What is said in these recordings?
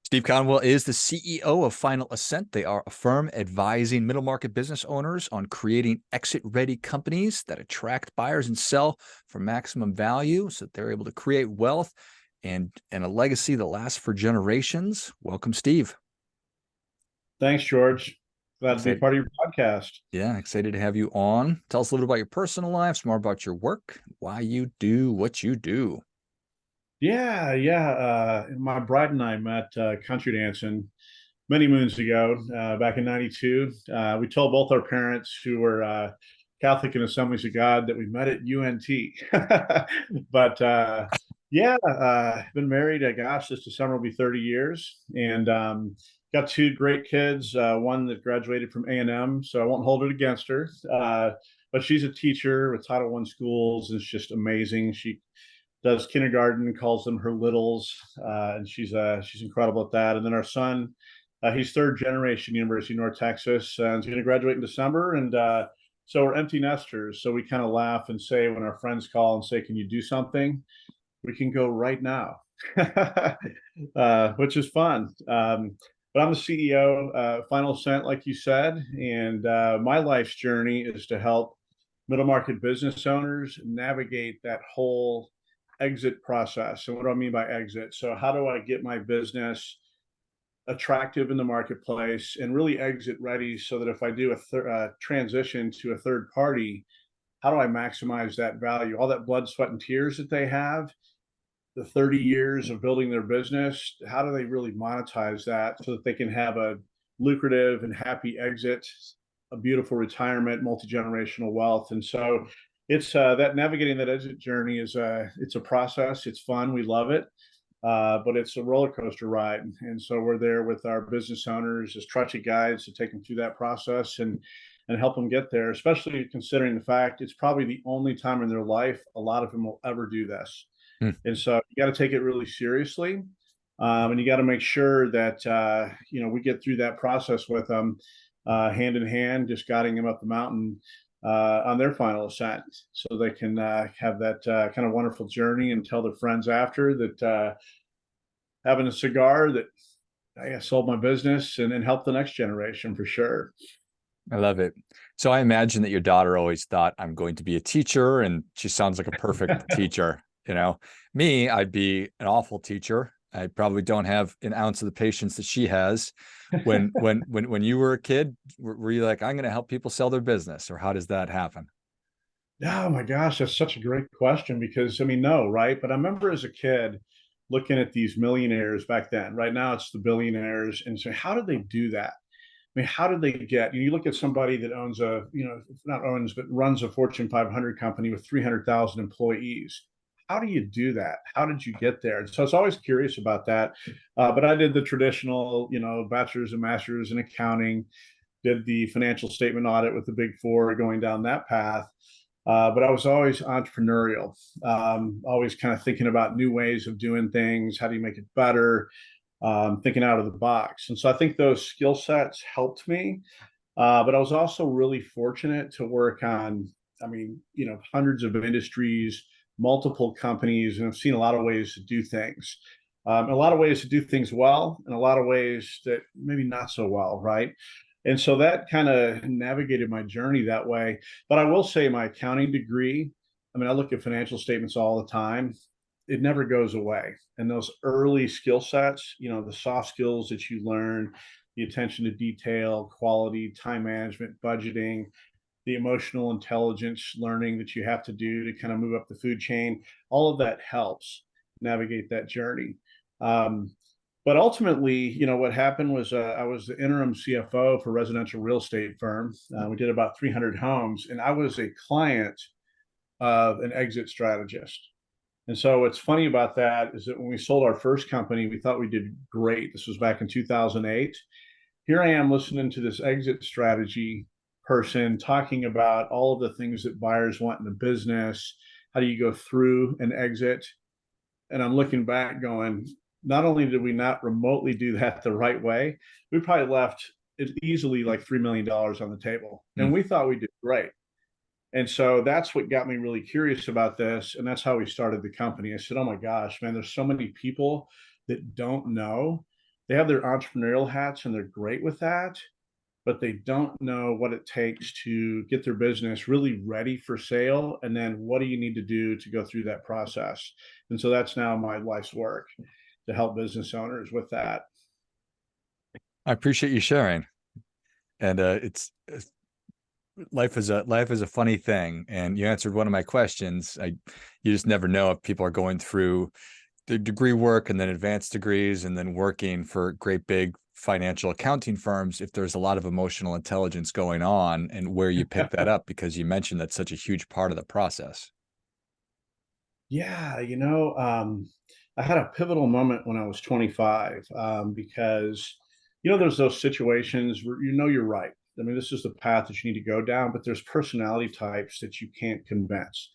Steve Conwell is the CEO of Final Ascent. They are a firm advising middle market business owners on creating exit ready companies that attract buyers and sell for maximum value so that they're able to create wealth and a legacy that lasts for generations. Welcome, Steve. Thanks, George. Glad to be Excited. part of your podcast. Yeah, excited to have you on. Tell us a little bit about your personal life, some more about your work, why you do what you do. Yeah. My bride and I met country dancing many moons ago, back in '92. We told both our parents, who were Catholic in Assemblies of God, that we met at UNT. But been married. Gosh, this December will be 30 years, and got two great kids. One that graduated from A&M, so I won't hold it against her. But she's a teacher with Title I schools. It's just amazing. She does kindergarten, calls them her littles, and she's incredible at that. And then our son, he's third generation University of North Texas, and he's going to graduate in December. And so we're empty nesters. So we kind of laugh and say when our friends call and say, "Can you do something?" We can go right now, which is fun. But I'm the CEO, Final Ascent, like you said, and my life's journey is to help middle market business owners navigate that whole exit process. And what do I mean by exit? So how do I get my business attractive in the marketplace and really exit ready, so that if I do a transition to a third party, how do I maximize that value? All that blood, sweat, and tears that they have, the 30 years of building their business, how do they really monetize that so that they can have a lucrative and happy exit, a beautiful retirement, multi-generational wealth? And so it's that navigating that exit journey is it's a process. It's fun. We love it. But it's a roller coaster ride. And so we're there with our business owners as trusted guides to take them through that process and help them get there, especially considering the fact it's probably the only time in their life a lot of them will ever do this. Hmm. And so you got to take it really seriously. And you got to make sure that, we get through that process with them, hand in hand, just guiding them up the mountain on their final ascent, so they can have that kind of wonderful journey and tell their friends after that, having a cigar, that I sold my business and help the next generation for sure. I love it. So I imagine that your daughter always thought, I'm going to be a teacher, and she sounds like a perfect teacher. Me, I'd be an awful teacher. I probably don't have an ounce of the patience that she has. When you were a kid, were you like, I'm going to help people sell their business, or how does that happen? Oh my gosh, that's such a great question, because I mean, no, right? But I remember as a kid looking at these millionaires back then. Right now, it's the billionaires, and so how did they do that? I mean, how did they get? You look at somebody that owns not owns, but runs a Fortune 500 company with 300,000 employees. How do you do that? How did you get there? And so I was always curious about that. But I did the traditional, bachelor's and master's in accounting, did the financial statement audit with the Big Four, going down that path. But I was always entrepreneurial, always kind of thinking about new ways of doing things. How do you make it better? Thinking out of the box. And so I think those skill sets helped me. But I was also really fortunate to work on, hundreds of industries, multiple companies, and I've seen a lot of ways to do things. A lot of ways to do things well, and a lot of ways that maybe not so well, right? And so that kind of navigated my journey that way. But I will say my accounting degree, I look at financial statements all the time. It never goes away. And those early skill sets, the soft skills that you learn, the attention to detail, quality, time management, budgeting, the emotional intelligence learning that you have to do to kind of move up the food chain, all of that helps navigate that journey. But ultimately, what happened was I was the interim CFO for a residential real estate firm. We did about 300 homes, and I was a client of an exit strategist. And so what's funny about that is that when we sold our first company, we thought we did great. This was back in 2008. Here I am listening to this exit strategy person talking about all of the things that buyers want in the business. How do you go through an exit? And I'm looking back going, not only did we not remotely do that the right way, we probably left it easily like $3 million on the table. And we thought we did great. And so that's what got me really curious about this. And that's how we started the company. I said, oh my gosh, man, there's so many people that don't know they have their entrepreneurial hats and they're great with that, but they don't know what it takes to get their business really ready for sale. And then what do you need to do to go through that process? And so that's now my life's work, to help business owners with that. I appreciate you sharing. And life is a funny thing. And you answered one of my questions. You just never know if people are going through the degree work and then advanced degrees and then working for great big financial accounting firms, if there's a lot of emotional intelligence going on, and where you pick that up, because you mentioned that's such a huge part of the process. Yeah, I had a pivotal moment when I was 25, because, there's those situations where you're right. I mean, this is the path that you need to go down, but there's personality types that you can't convince.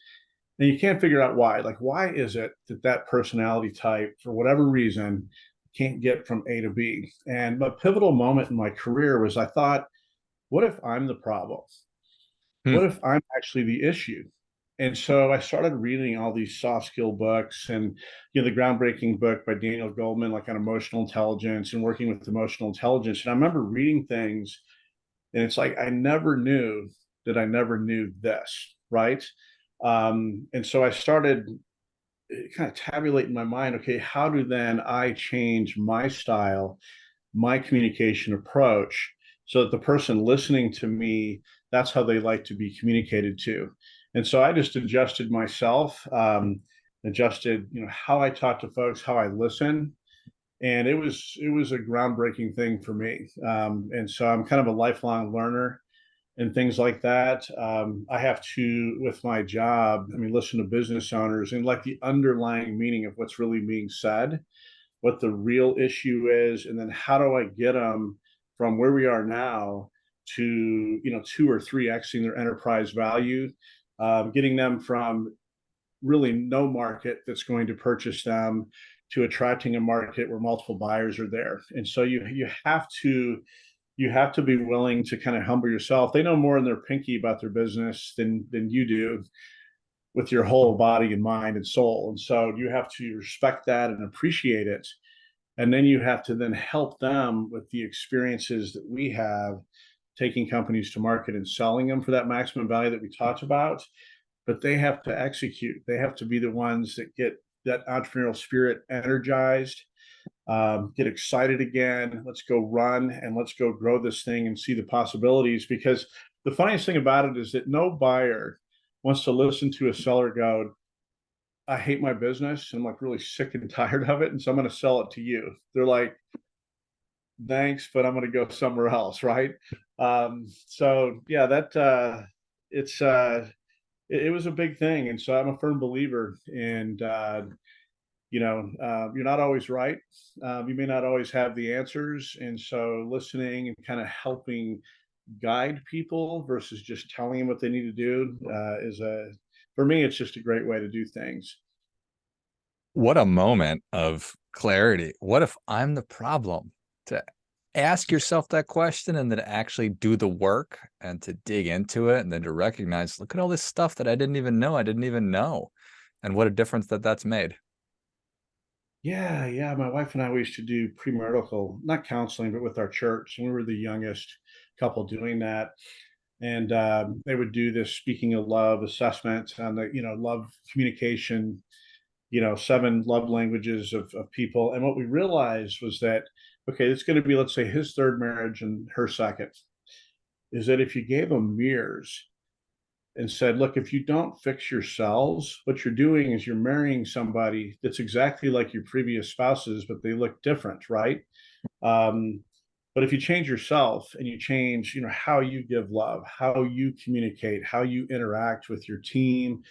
And you can't figure out why. Like, why is it that that personality type, for whatever reason, can't get from A to B? And my pivotal moment in my career was, I thought, what if I'm the problem? Hmm. What if I'm actually the issue? And so I started reading all these soft skill books, and the groundbreaking book by Daniel Goleman, like on emotional intelligence and working with emotional intelligence. And I remember reading things, and it's like I never knew that I never knew this, right? And so I started kind of tabulating in my mind, okay, how do then I change my style, my communication approach, so that the person listening to me, that's how they like to be communicated to. And so I just adjusted myself, adjusted, how I talk to folks, how I listen. And it was a groundbreaking thing for me. And so I'm kind of a lifelong learner and things like that. I have to, with my job, I mean, listen to business owners and like the underlying meaning of what's really being said, what the real issue is, and then how do I get them from where we are now to, 2 or 3xing their enterprise value, getting them from really no market that's going to purchase them to attracting a market where multiple buyers are there. And so you have to be willing to kind of humble yourself. They know more in their pinky about their business than you do with your whole body and mind and soul. And so you have to respect that and appreciate it. And then you have to then help them with the experiences that we have, taking companies to market and selling them for that maximum value that we talked about. But they have to execute. They have to be the ones that get that entrepreneurial spirit energized, get excited again. Let's go run and let's go grow this thing and see the possibilities. Because the funniest thing about it is that no buyer wants to listen to a seller go, I hate my business. I'm like really sick and tired of it. And so I'm going to sell it to you. They're like, thanks, but I'm going to go somewhere else. Right. So yeah, it's, it was a big thing. And so I'm a firm believer. And, you're not always right. You may not always have the answers. And so listening and kind of helping guide people versus just telling them what they need to do, for me, it's just a great way to do things. What a moment of clarity. What if I'm the problem? To ask yourself that question and then to actually do the work and to dig into it and then to recognize, look at all this stuff that I didn't even know. I didn't even know. And what a difference that's made. Yeah, yeah. My wife and I, we used to do premarital, not counseling, but with our church. And we were the youngest couple doing that. And they would do this speaking of love assessment on the, love communication, 7 love languages of people. And what we realized was that, okay, it's going to be, let's say, his third marriage and her second, is that if you gave them mirrors and said, look, if you don't fix yourselves, what you're doing is you're marrying somebody that's exactly like your previous spouses, but they look different, right? Um, but if you change yourself and you change, how you give love, how you communicate, how you interact with your team,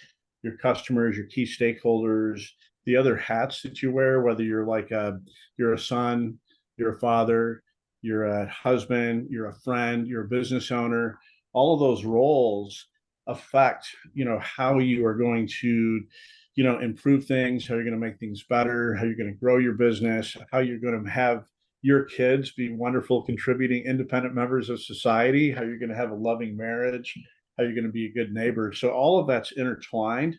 your customers, your key stakeholders, the other hats that you wear, whether you're a son, you're a father, you're a husband, you're a friend, you're a business owner, all of those roles affect, how you are going to, improve things, how you're going to make things better, how you're going to grow your business, how you're going to have your kids be wonderful, contributing, independent members of society, how you're going to have a loving marriage, how you're going to be a good neighbor. So all of that's intertwined.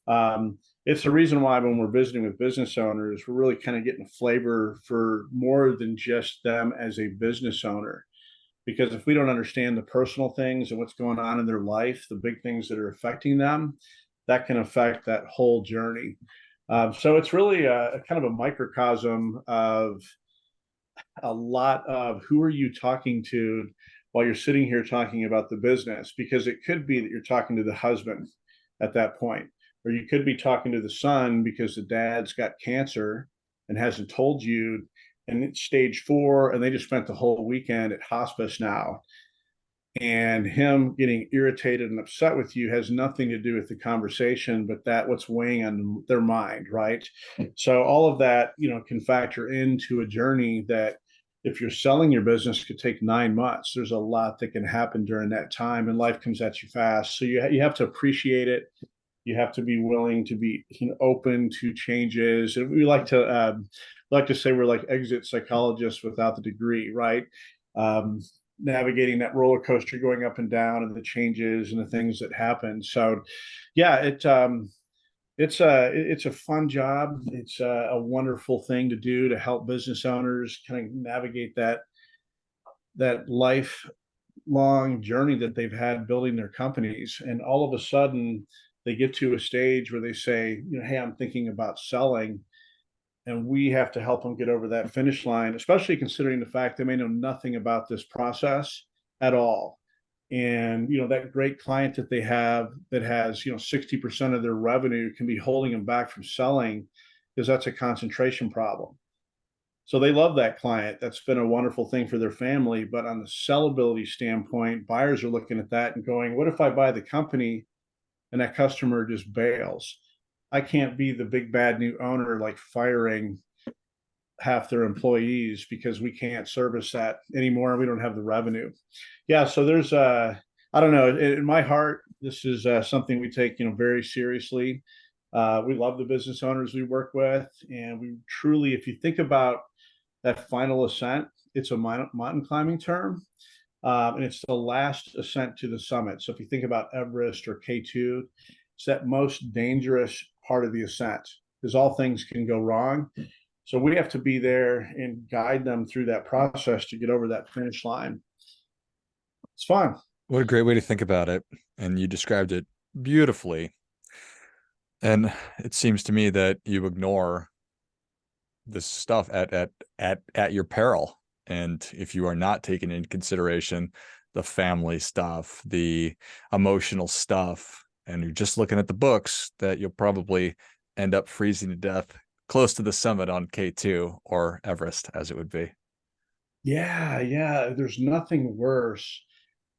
Um, it's the reason why when we're visiting with business owners, we're really kind of getting a flavor for more than just them as a business owner. Because if we don't understand the personal things and what's going on in their life, the big things that are affecting them, that can affect that whole journey. So it's really a kind of a microcosm of a lot of who are you talking to while you're sitting here talking about the business, because it could be that you're talking to the husband at that point, or you could be talking to the son because the dad's got cancer and hasn't told you, and it's stage 4 and they just spent the whole weekend at hospice now, and him getting irritated and upset with you has nothing to do with the conversation, but that what's weighing on their mind, right? So all of that, can factor into a journey that if you're selling your business could take 9 months. There's a lot that can happen during that time, and life comes at you fast. So you have to appreciate it. You have to be willing to be open to changes. And we like to say we're like exit psychologists without the degree, right? Um, Navigating that roller coaster going up and down and the changes and the things that happen. So yeah, it's a fun job. It's a wonderful thing to do to help business owners kind of navigate that lifelong journey that they've had building their companies. And all of a sudden they get to a stage where they say, hey, I'm thinking about selling, and we have to help them get over that finish line, especially considering the fact they may know nothing about this process at all. And that great client that they have that has 60% of their revenue can be holding them back from selling because that's a concentration problem. So they love that client. That's been a wonderful thing for their family. But on the sellability standpoint, buyers are looking at that and going, what if I buy the company and that customer just bails? I can't be the big bad new owner like firing half their employees because we can't service that anymore and we don't have the revenue. Yeah, so there's I don't know, in my heart this is something we take very seriously. We love the business owners we work with, and we truly, if you think about that final ascent, it's a mountain climbing term. And it's the last ascent to the summit. So if you think about Everest or K2, it's that most dangerous part of the ascent because all things can go wrong. So we have to be there and guide them through that process to get over that finish line. It's fun. What a great way to think about it. And you described it beautifully. And it seems to me that you ignore this stuff at your peril. And if you are not taking into consideration the family stuff, the emotional stuff, and you're just looking at the books, that you'll probably end up freezing to death close to the summit on K2 or Everest, as it would be. Yeah. There's nothing worse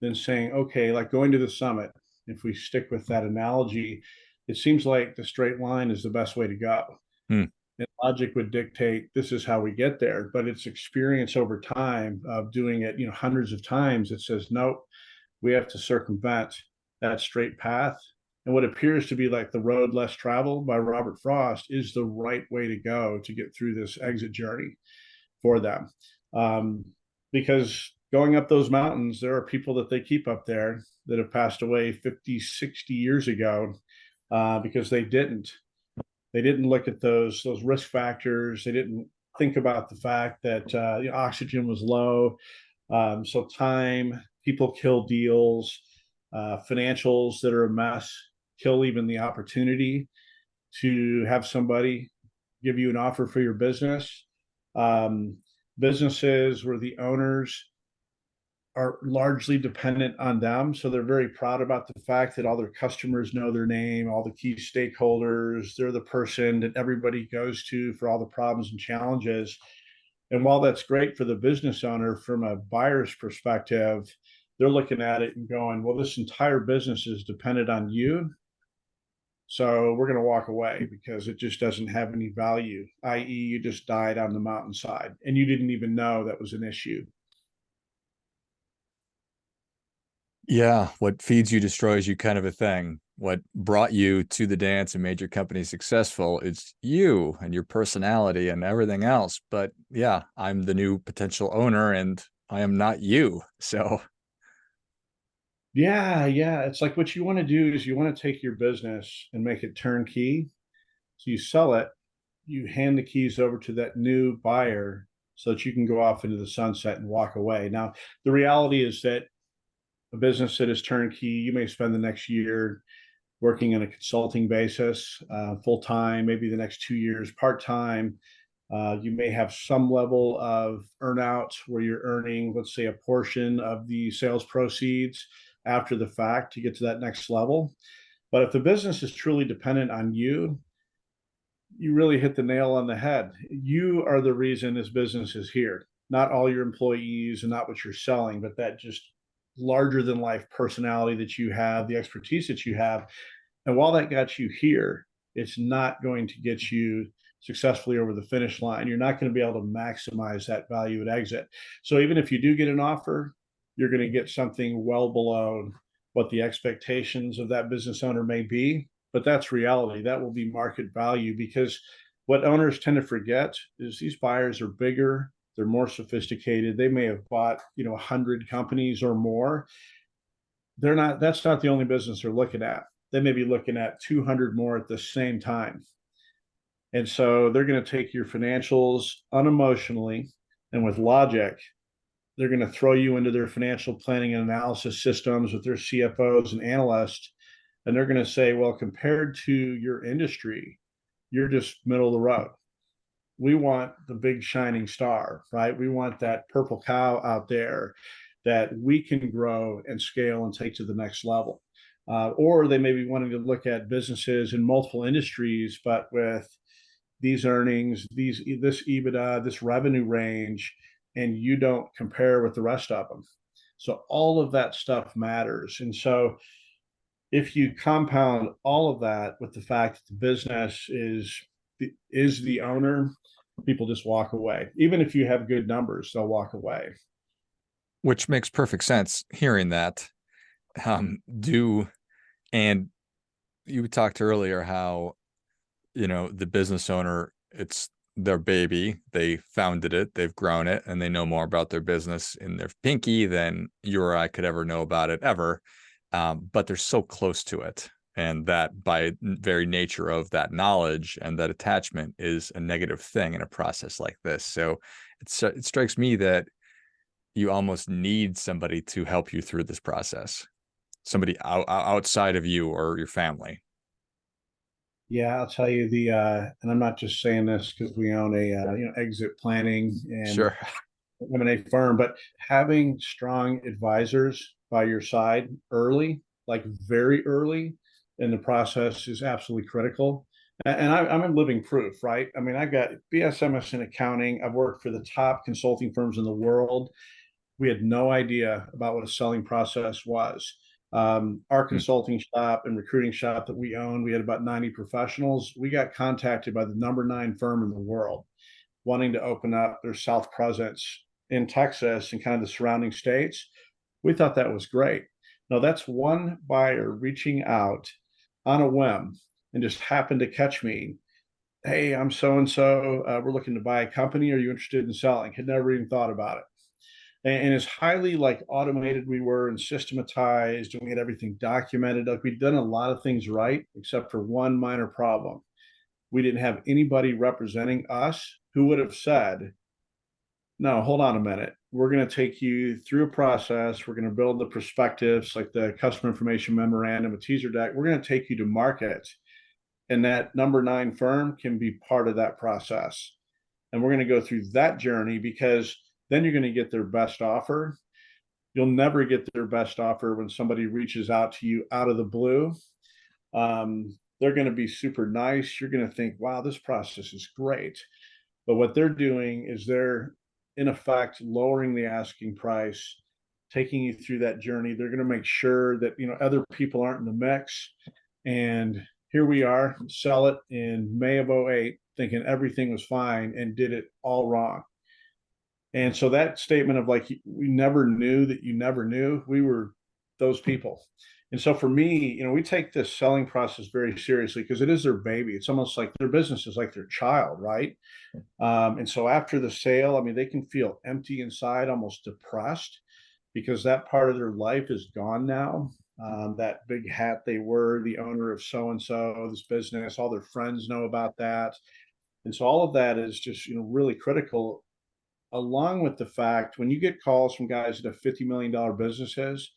than saying, okay, like going to the summit. If we stick with that analogy, it seems like the straight line is the best way to go. Hmm. And logic would dictate this is how we get there, but it's experience over time of doing it hundreds of times that says nope, we have to circumvent that straight path. And what appears to be like the road less traveled by Robert Frost is the right way to go to get through this exit journey for them. um, because going up those mountains, there are people that they keep up there that have passed away 50, 60 years ago because they didn't look at those risk factors. They didn't think about the fact that the oxygen was low. So time, people kill deals, financials that are a mess kill even the opportunity to have somebody give you an offer for your business. Um, Businesses where the owners are largely dependent on them. So they're very proud about the fact that all their customers know their name, all the key stakeholders. They're the person that everybody goes to for all the problems and challenges. And while that's great for the business owner, from a buyer's perspective, they're looking at it and going, well, this entire business is dependent on you. So we're going to walk away because it just doesn't have any value, i.e., you just died on the mountainside and you didn't even know that was an issue. Yeah, what feeds you destroys you kind of a thing. What brought you to the dance and made your company successful is you and your personality and everything else. But yeah, I'm the new potential owner and I am not you. So Yeah. It's like what you want to do is you want to take your business and make it turnkey. So you sell it, you hand the keys over to that new buyer so that you can go off into the sunset and walk away. Now, the reality is that a business that is turnkey, you may spend the next year working on a consulting basis, full time, maybe the next 2 years part time. You may have some level of earnout where you're earning, let's say, a portion of the sales proceeds after the fact to get to that next level. But if the business is truly dependent on you, you really hit the nail on the head. You are the reason this business is here, not all your employees and not what you're selling, but that just larger than life personality that you have, the expertise that you have. And while that got you here, it's not going to get you successfully over the finish line. You're not going to be able to maximize that value at exit. So even if you do get an offer, you're going to get something well below what the expectations of that business owner may be. But that's reality. That will be market value, because what owners tend to forget is these buyers are bigger, they're more sophisticated. They may have bought, 100 companies or more. That's not the only business they're looking at. They may be looking at 200 more at the same time. And so they're going to take your financials unemotionally and with logic. They're going to throw you into their financial planning and analysis systems with their CFOs and analysts. And they're going to say, well, compared to your industry, you're just middle of the road. We want the big shining star, right? We want that purple cow out there that we can grow and scale and take to the next level. Or they may be wanting to look at businesses in multiple industries, but with these earnings, this EBITDA, this revenue range, and you don't compare with the rest of them. So all of that stuff matters. And so if you compound all of that with the fact that the business is the owner, people just walk away. Even if you have good numbers, they'll walk away. Which makes perfect sense hearing that. And you talked earlier how, the business owner, it's their baby. They founded it, they've grown it, and they know more about their business in their pinky than you or I could ever know about it ever. But they're so close to it. And that by very nature of that knowledge and that attachment is a negative thing in a process like this. So it strikes me that you almost need somebody to help you through this process, somebody outside of you or your family. Yeah, I'll tell you and I'm not just saying this because we own a exit planning and Sure. M&A firm, but having strong advisors by your side early, like very early in the process, is absolutely critical. And I'm a living proof, right? I mean, I've got BSMS in accounting. I've worked for the top consulting firms in the world. We had no idea about what a selling process was. Our consulting shop and recruiting shop that we owned, we had about 90 professionals. We got contacted by the number 9 firm in the world wanting to open up their South presence in Texas and kind of the surrounding states. We thought that was great. Now, that's one buyer reaching out on a whim and just happened to catch me. Hey, I'm so and so. We're looking to buy a company. Are you interested in selling? Had never even thought about it. And as highly like automated we were and systematized, and we had everything documented. Like we'd done a lot of things right, except for one minor problem. We didn't have anybody representing us who would have said, no, hold on a minute. We're going to take you through a process. We're going to build the prospectus, like the customer information memorandum, a teaser deck. We're going to take you to market. And that number 9 firm can be part of that process. And we're going to go through that journey, because then you're going to get their best offer. You'll never get their best offer when somebody reaches out to you out of the blue. They're going to be super nice. You're going to think, wow, this process is great. But what they're doing is they're, in effect, lowering the asking price, taking you through that journey. They're going to make sure that, other people aren't in the mix. And here we are, sell it in May of 08, thinking everything was fine, and did it all wrong. And so that statement of like, we never knew that you never knew, we were those people. And so for me, we take this selling process very seriously, because it is their baby. It's almost like their business is like their child, right? And so after the sale, I mean, they can feel empty inside, almost depressed, because that part of their life is gone now. that big hat they were the owner of so and so this business. All their friends know about that, and so all of that is just really critical. Along with the fact when you get calls from guys that have $50 million businesses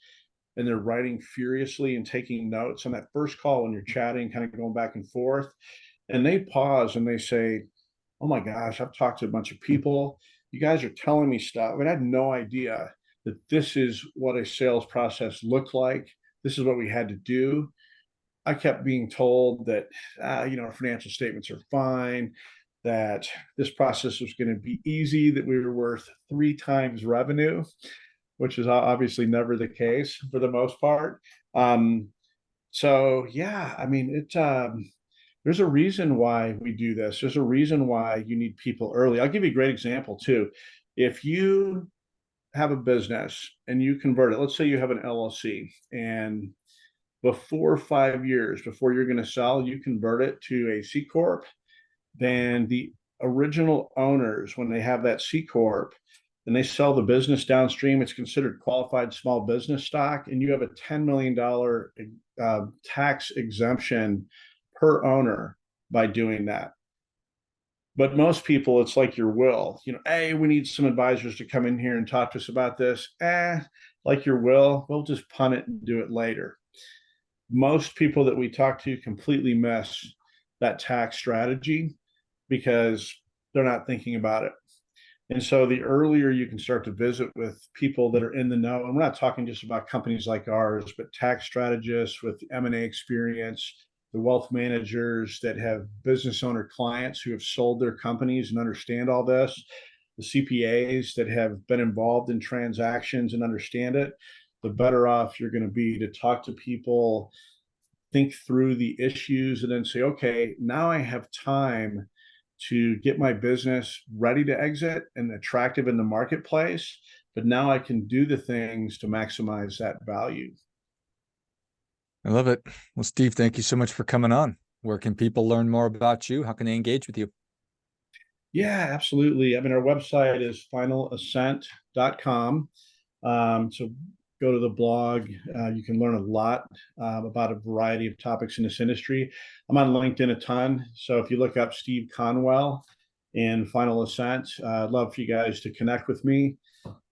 and they're writing furiously and taking notes on that first call when you're chatting, kind of going back and forth, and they pause and they say, "Oh my gosh, I've talked to a bunch of people. You guys are telling me stuff. I mean, I had no idea that this is what a sales process looked like. This is what we had to do. I kept being told that, financial statements are fine, that this process was going to be easy, that we were worth 3 times revenue, which is obviously never the case for the most part." So yeah, I mean, there's a reason why we do this. There's a reason why you need people early. I'll give you a great example too. If you have a business and you convert it, let's say you have an LLC, and before 5 years before you're going to sell, you convert it to a C corp, then the original owners, when they have that C corp and they sell the business downstream, it's considered qualified small business stock, and you have a $10 million tax exemption per owner by doing that. But most people, it's like your will. Hey, we need some advisors to come in here and talk to us about this. Like your will, we'll just punt it and do it later. Most people that we talk to completely miss that tax strategy because they're not thinking about it. And so the earlier you can start to visit with people that are in the know, and we're not talking just about companies like ours, but tax strategists with M&A experience, the wealth managers that have business owner clients who have sold their companies and understand all this, the CPAs that have been involved in transactions and understand it, the better off you're going to be to talk to people, think through the issues, and then say, okay, now I have time to get my business ready to exit and attractive in the marketplace, but now I can do the things to maximize that value. I love it. Well, Steve, thank you so much for coming on. Where can people learn more about you? How can they engage with you? Yeah, absolutely. I mean, our website is finalascent.com. So go to the blog. You can learn a lot about a variety of topics in this industry. I'm on LinkedIn a ton. So if you look up Steve Conwell and Final Ascent, I'd love for you guys to connect with me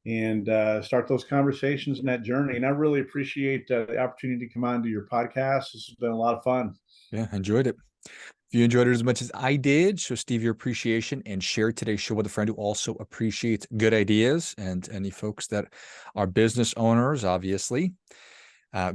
and start those conversations in that journey. And I really appreciate the opportunity to come on to your podcast. This has been a lot of fun. Yeah, enjoyed it. If you enjoyed it as much as I did, show Steve your appreciation and share today's show with a friend who also appreciates good ideas, and any folks that are business owners, obviously.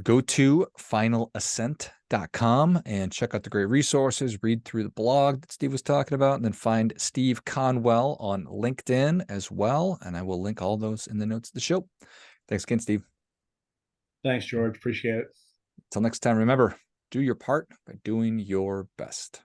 Go to finalascent.com and check out the great resources, read through the blog that Steve was talking about, and then find Steve Conwell on LinkedIn as well. And I will link all those in the notes of the show. Thanks again, Steve. Thanks, George. Appreciate it. Until next time, remember, do your part by doing your best.